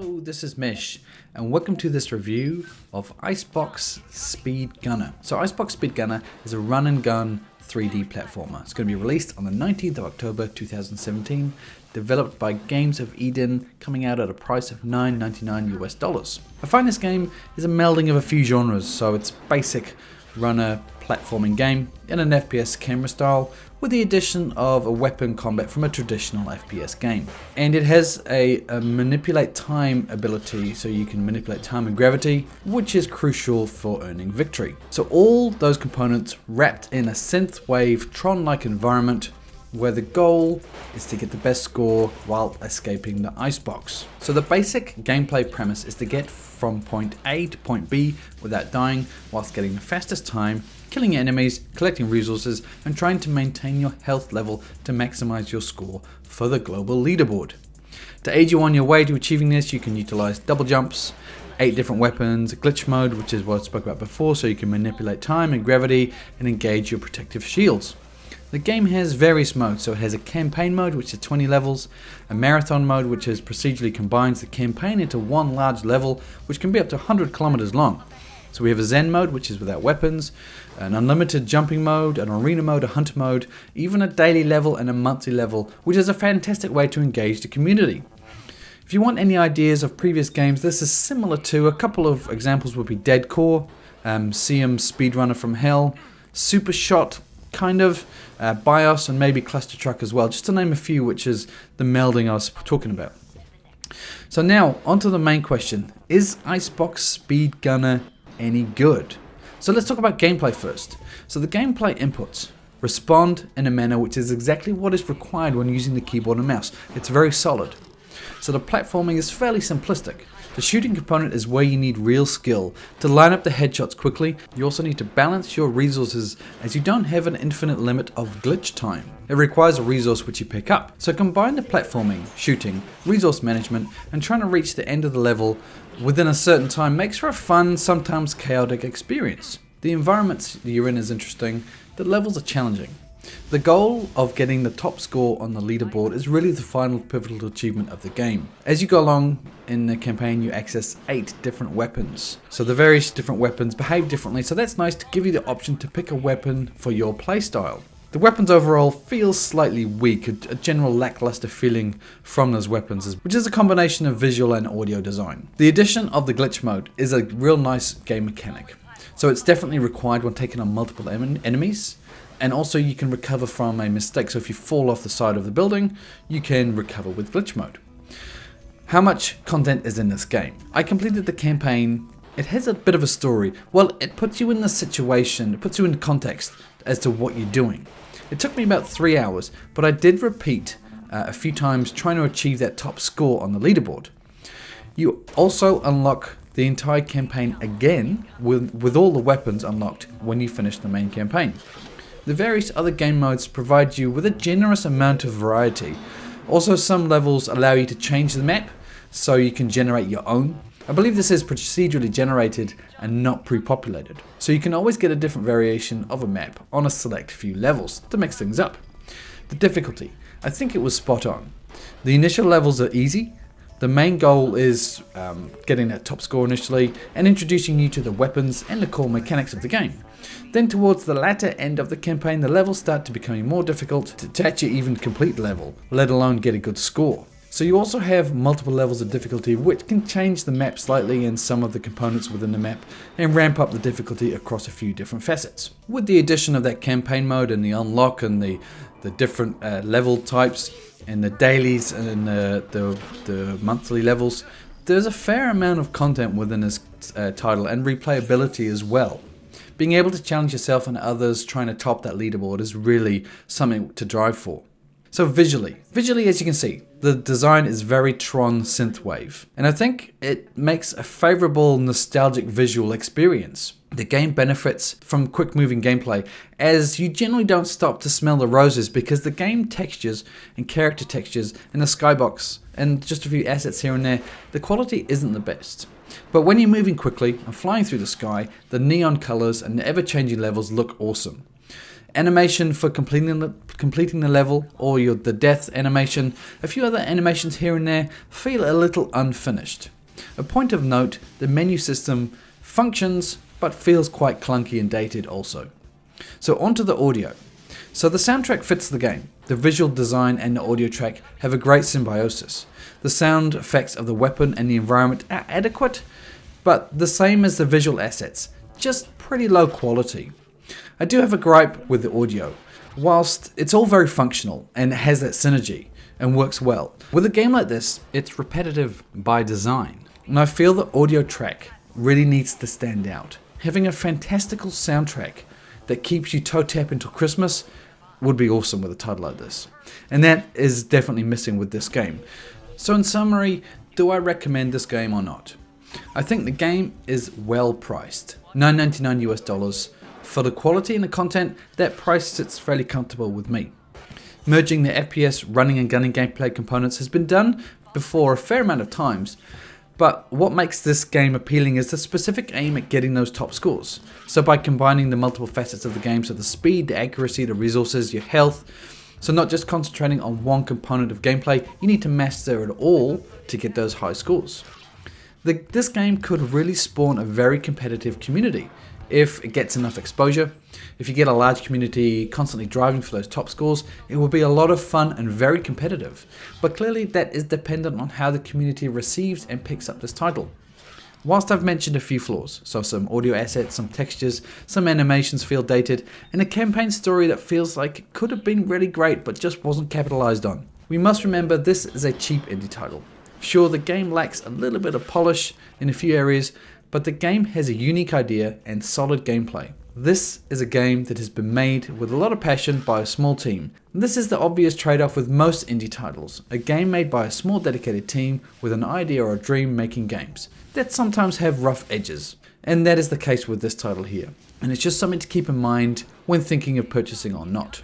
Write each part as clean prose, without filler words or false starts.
Hello, this is Mish, and welcome to this review of Icebox Speedgunner. So Icebox Speedgunner is a run and gun 3D platformer. It's going to be released on the 19th of October 2017, developed by Games of Eden, coming out at a price of $9.99 US. I find this game is a melding of a few genres, so it's basic runner platforming game in an FPS camera style with the addition of a weapon combat from a traditional FPS game. And it has a manipulate time ability, so you can manipulate time and gravity, which is crucial for earning victory. So all those components wrapped in a synthwave Tron-like environment where the goal is to get the best score while escaping the icebox. So the basic gameplay premise is to get from point A to point B without dying, whilst getting the fastest time, killing enemies, collecting resources, and trying to maintain your health level to maximize your score for the global leaderboard. To aid you on your way to achieving this, you can utilize double jumps, 8 different weapons, a glitch mode, which is what I spoke about before, so you can manipulate time and gravity and engage your protective shields. The game has various modes, so it has a campaign mode which is 20 levels, a marathon mode which is procedurally combines the campaign into one large level which can be up to 100 kilometers long. So we have a Zen mode which is without weapons, an unlimited jumping mode, an arena mode, a hunter mode, even a daily level and a monthly level, which is a fantastic way to engage the community. If you want any ideas of previous games, this is similar to, a couple of examples would be Dead Core, CM Speedrunner from Hell, Super Shot, kind of, BIOS, and maybe Cluster Truck as well, just to name a few, which is the melding I was talking about. So now, onto the main question. Is Icebox Speedgunner any good? So let's talk about gameplay first. So the gameplay inputs respond in a manner which is exactly what is required when using the keyboard and mouse. It's very solid. So the platforming is fairly simplistic. The shooting component is where you need real skill. To line up the headshots quickly, you also need to balance your resources, as you don't have an infinite limit of glitch time. It requires a resource which you pick up. So combine the platforming, shooting, resource management, and trying to reach the end of the level within a certain time makes for a fun, sometimes chaotic experience. The environment you're in is interesting, the levels are challenging. The goal of getting the top score on the leaderboard is really the final pivotal achievement of the game. As you go along in the campaign, you access 8 different weapons. So the various different weapons behave differently, so that's nice to give you the option to pick a weapon for your playstyle. The weapons overall feel slightly weak, a general lackluster feeling from those weapons, which is a combination of visual and audio design. The addition of the glitch mode is a real nice game mechanic. So it's definitely required when taking on multiple enemies. And also you can recover from a mistake, so if you fall off the side of the building, you can recover with glitch mode. How much content is in this game? I completed the campaign. It has a bit of a story. Well, it puts you in the situation, it puts you in context as to what you're doing. It took me about 3 hours, but I did repeat a few times trying to achieve that top score on the leaderboard. You also unlock the entire campaign again with all the weapons unlocked when you finish the main campaign. The various other game modes provide you with a generous amount of variety. Also, some levels allow you to change the map, so you can generate your own. I believe this is procedurally generated and not pre-populated. So you can always get a different variation of a map on a select few levels to mix things up. The difficulty, I think it was spot on. The initial levels are easy. The main goal is getting that top score initially and introducing you to the weapons and the core mechanics of the game. Then towards the latter end of the campaign, the levels start to become more difficult to actually even complete the level, let alone get a good score. So you also have multiple levels of difficulty which can change the map slightly and some of the components within the map and ramp up the difficulty across a few different facets. With the addition of that campaign mode and the unlock and the different level types and the dailies and the monthly levels, there's a fair amount of content within this title and replayability as well. Being able to challenge yourself and others trying to top that leaderboard is really something to drive for. So visually as you can see, the design is very Tron synthwave, and I think it makes a favorable nostalgic visual experience. The game benefits from quick moving gameplay, as you generally don't stop to smell the roses because the game textures and character textures in the skybox and just a few assets here and there, the quality isn't the best. But when you're moving quickly and flying through the sky, the neon colors and the ever-changing levels look awesome. animation for completing the level, or the death animation, a few other animations here and there feel a little unfinished. A point of note, the menu system functions but feels quite clunky and dated also. So onto the audio. So the soundtrack fits the game. The visual design and the audio track have a great symbiosis. The sound effects of the weapon and the environment are adequate, but the same as the visual assets, just pretty low quality. I do have a gripe with the audio. Whilst it's all very functional and has that synergy and works well, with a game like this, it's repetitive by design. And I feel the audio track really needs to stand out. Having a fantastical soundtrack that keeps you toe tap until Christmas would be awesome with a title like this. And that is definitely missing with this game. So in summary, do I recommend this game or not? I think the game is well priced. $9.99 US. For the quality and the content, that price sits fairly comfortable with me. Merging the FPS running and gunning gameplay components has been done before a fair amount of times, but what makes this game appealing is the specific aim at getting those top scores. So by combining the multiple facets of the game, so the speed, the accuracy, the resources, your health, so not just concentrating on one component of gameplay, you need to master it all to get those high scores. This game could really spawn a very competitive community if it gets enough exposure. If you get a large community constantly driving for those top scores, it will be a lot of fun and very competitive. But clearly that is dependent on how the community receives and picks up this title. Whilst I've mentioned a few flaws, so some audio assets, some textures, some animations feel dated, and a campaign story that feels like it could have been really great but just wasn't capitalized on, we must remember this is a cheap indie title. Sure, the game lacks a little bit of polish in a few areas, but the game has a unique idea and solid gameplay. This is a game that has been made with a lot of passion by a small team. This is the obvious trade-off with most indie titles, a game made by a small dedicated team with an idea or a dream making games that sometimes have rough edges. And that is the case with this title here. And it's just something to keep in mind when thinking of purchasing or not.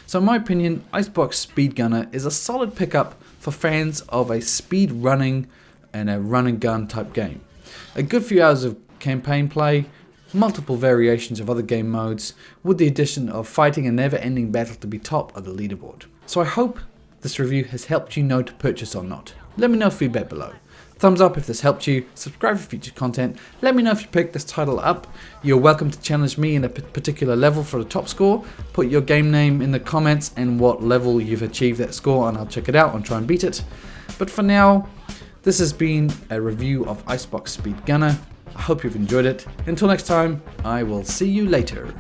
So in my opinion, Icebox Speedgunner is a solid pickup for fans of a speed running and a run and gun type game. A good few hours of campaign play, multiple variations of other game modes, with the addition of fighting a never-ending battle to be top of the leaderboard. So I hope this review has helped you know to purchase or not. Let me know feedback below. Thumbs up if this helped you, subscribe for future content, let me know if you picked this title up. You're welcome to challenge me in a particular level for the top score. Put your game name in the comments and what level you've achieved that score, and I'll check it out and try and beat it. But for now, this has been a review of Icebox Speedgunner. I hope you've enjoyed it. Until next time, I will see you later.